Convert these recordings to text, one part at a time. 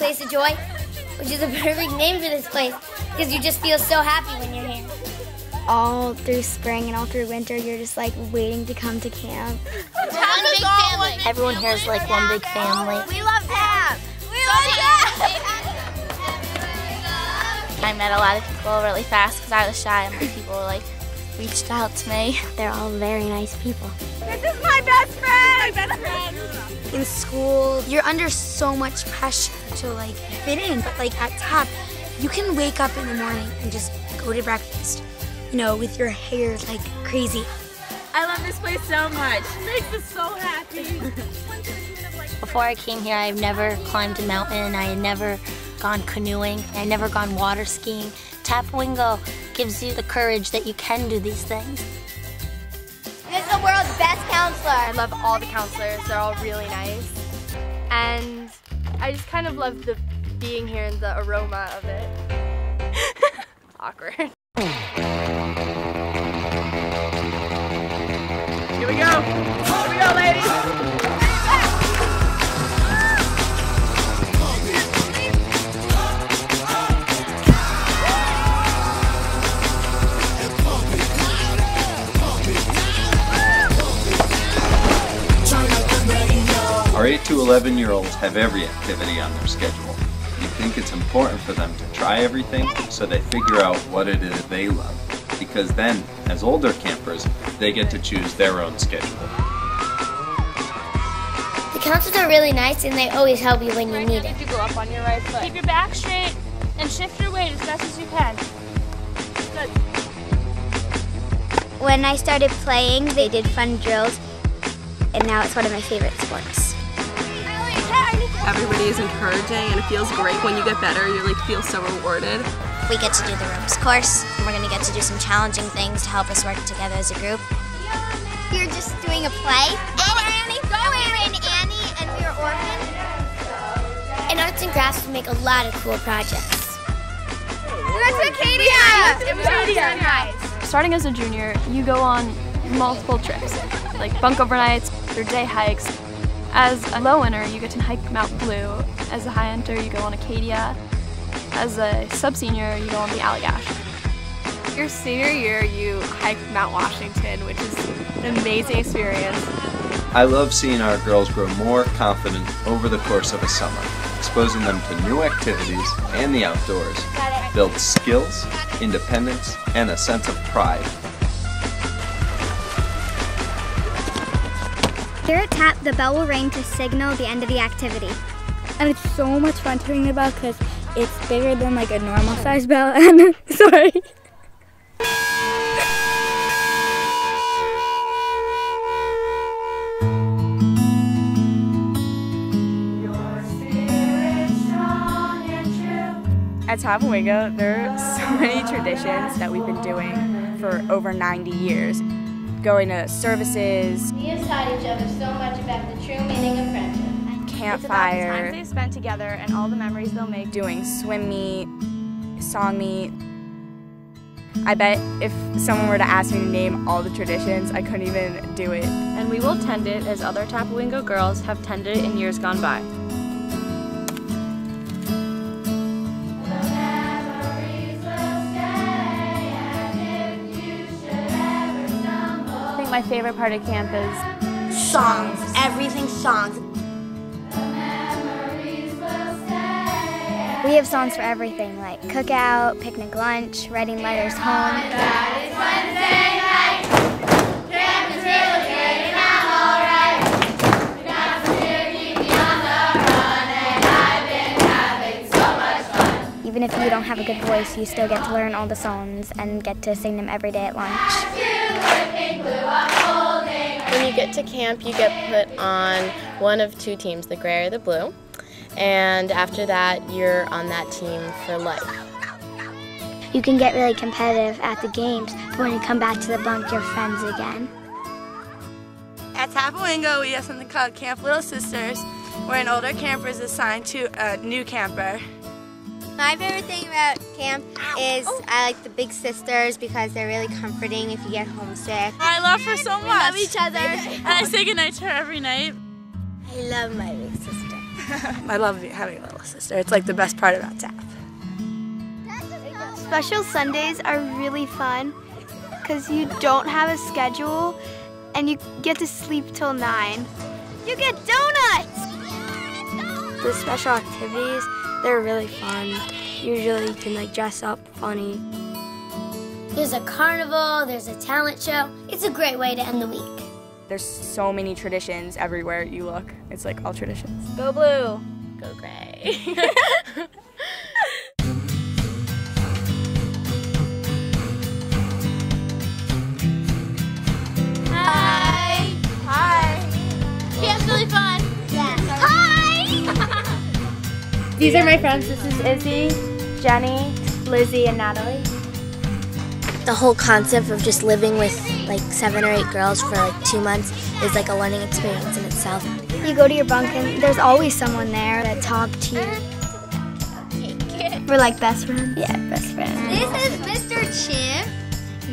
Place of Joy, which is a perfect name for this place because you just feel so happy when you're here. All through spring and all through winter, you're just like waiting to come to camp. One big family. Everyone here is like one big family. We love Tap. We love Tap. I met a lot of people really fast because I was shy, and people like reached out to me. They're all very nice people. This is my best friend. My best friend. In school, you're under so much pressure to like fit in, but like at Tap, you can wake up in the morning and just go to breakfast, you know, with your hair like crazy. I love this place so much. It makes us so happy. Before I came here, I've never climbed a mountain. I had never gone canoeing. I had never gone water skiing. Tapawingo gives you the courage that you can do these things. This is the world's best counselor. I love all the counselors. They're all really nice. And I just kind of love the being here and the aroma of it. Awkward. Here we go. Here we go, ladies. Our 8 to 11-year-olds have every activity on their schedule. We think it's important for them to try everything so they figure out what it is they love. Because then, as older campers, they get to choose their own schedule. The counselors are really nice and they always help you when you need it. You go up on your right foot. Keep your back straight and shift your weight as best as you can. Good. When I started playing, they did fun drills, and now it's one of my favorite sports. Everybody is encouraging, and it feels great when you get better. You like feel so rewarded. We get to do the ropes course, and we're going to get to do some challenging things to help us work together as a group. You're just doing a play. Go Annie! Go Annie! Annie and we are orphans. And arts and crafts make a lot of cool projects. That's Acadia! It was really nice. Starting as a junior, you go on multiple trips, like bunk overnights or day hikes. As a low enter, you get to hike Mount Blue. As a high enter, you go on Acadia. As a sub-senior, you go on the Allagash. Your senior year, you hike Mount Washington, which is an amazing experience. I love seeing our girls grow more confident over the course of a summer, exposing them to new activities and the outdoors, build skills, independence, and a sense of pride. Here at Tap, the bell will ring to signal the end of the activity. And it's so much fun to ring the bell because it's bigger than like a normal size bell. And sorry. At Tapawingo, there are so many traditions that we've been doing for over 90 years. Going to services. We have taught each other so much about the true meaning of friendship. Campfire. It's about the times they've spent together and all the memories they'll make. Doing swim meet, song meet. I bet if someone were to ask me to name all the traditions, I couldn't even do it. And we will tend it as other Tapawingo girls have tended it in years gone by. My favorite part of camp is Songs. Everything songs. We have songs for everything, like cookout, picnic lunch, writing letters home. It's Wednesday night. Camp is really good and I'm alright. The counselors here keep me on the run and I've been having so much fun. Even if you don't have a good voice, you still get to learn all the songs and get to sing them every day at lunch. When you get to camp, you get put on one of two teams, the gray or the blue, and after that, you're on that team for life. You can get really competitive at the games, but when you come back to the bunk, you're friends again. At Tapawingo, we have something called Camp Little Sisters, where an older camper is assigned to a new camper. My favorite thing about camp is I like the big sisters because they're really comforting if you get homesick. I love her so much. We love each other. And I say goodnight to her every night. I love my big sister. I love having a little sister. It's like the best part about TAP. Special Sundays are really fun because you don't have a schedule and you get to sleep till 9. You get donuts! The special activities, they're really fun. Usually you can like dress up funny. There's a carnival, there's a talent show. It's a great way to end the week. There's so many traditions everywhere you look. It's like all traditions. Go blue. Go gray. Hi. Hi. Camp's really fun. Yeah. Hi. These are my friends. This is Izzy, Jenny, Lizzie, and Natalie. The whole concept of just living with like 7 or 8 girls for like 2 months is like a learning experience in itself. You go to your bunk and there's always someone there that talks to you. We're like best friends. Yeah, best friends. This is Mr. Chimp,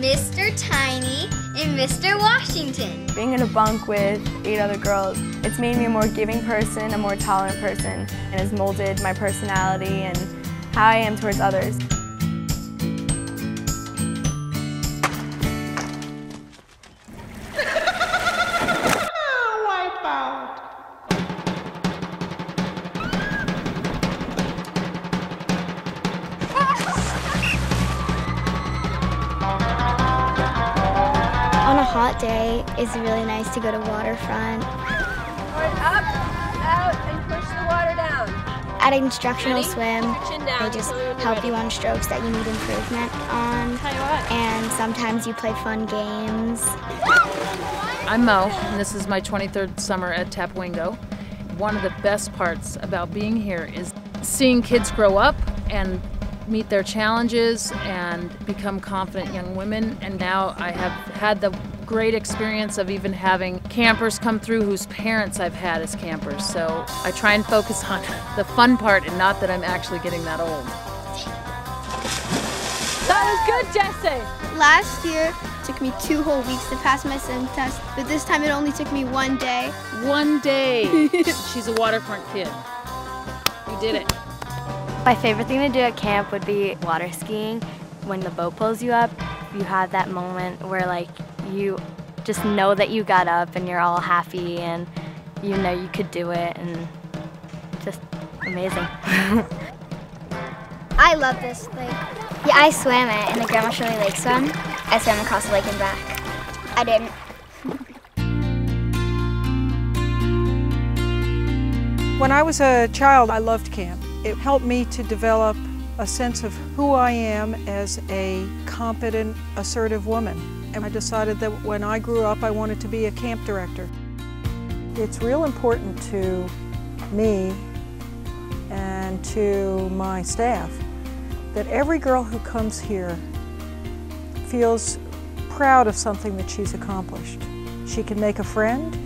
Mr. Tiny, and Mr. Washington. Being in a bunk with 8 other girls, it's made me a more giving person, a more tolerant person, and has molded my personality and how I am towards others. On a hot day, it's really nice to go to waterfront. Up, out, and push the water down. At instructional swim, they just help you on strokes that you need improvement on. And sometimes you play fun games. I'm Mo, and this is my 23rd summer at Tapawingo. One of the best parts about being here is seeing kids grow up and meet their challenges and become confident young women. And now I have had the great experience of even having campers come through whose parents I've had as campers. So I try and focus on the fun part and not that I'm actually getting that old. That was good, Jesse. Last year, it took me 2 whole weeks to pass my sim test, but this time it only took me 1 day. 1 day. She's a waterfront kid. You did it. My favorite thing to do at camp would be water skiing. When the boat pulls you up, you have that moment where like you just know that you got up and you're all happy and you know you could do it, and just amazing. I love this lake. Yeah, I swam it in the Grandma Shirley Lake swim. I swam across the lake and back. I didn't. When I was a child, I loved camp. It helped me to develop a sense of who I am as a competent, assertive woman. And I decided that when I grew up, I wanted to be a camp director. It's real important to me and to my staff that every girl who comes here feels proud of something that she's accomplished. She can make a friend.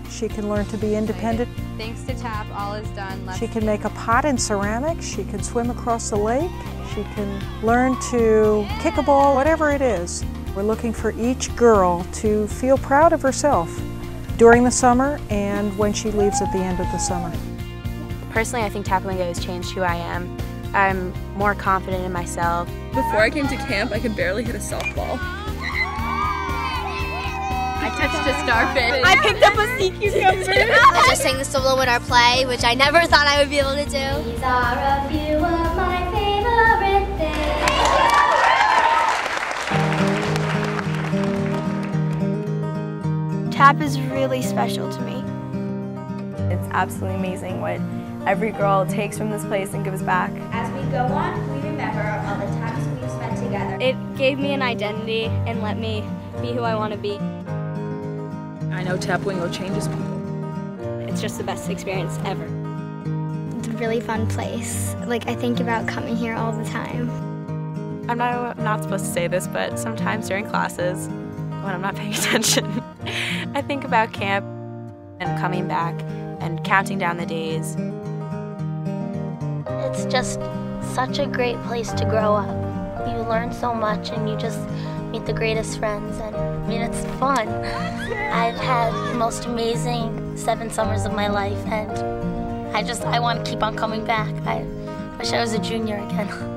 She can learn to be independent. Thanks to TAP, all is done. She can make a pot in ceramics. She can swim across the lake. She can learn to kick a ball, whatever it is. We're looking for each girl to feel proud of herself during the summer and when she leaves at the end of the summer. Personally, I think Tapawingo has changed who I am. I'm more confident in myself. Before I came to camp, I could barely hit a softball. I touched a starfish. I picked up a sea cucumber. I just sang the solo in our play, which I never thought I would be able to do. These are a few of my favorite things. TAP is really special to me. It's absolutely amazing what every girl takes from this place and gives back. As we go on, we remember all the times we've spent together. It gave me an identity and let me be who I want to be. I know Tapawingo changes people. It's just the best experience ever. It's a really fun place. Like, I think about coming here all the time. I'm not supposed to say this, but sometimes during classes, when I'm not paying attention, I think about camp and coming back and counting down the days. It's just such a great place to grow up. You learn so much and you just meet the greatest friends, and I mean, it's fun. I've had the most amazing 7 summers of my life, and I want to keep on coming back. I wish I was a junior again.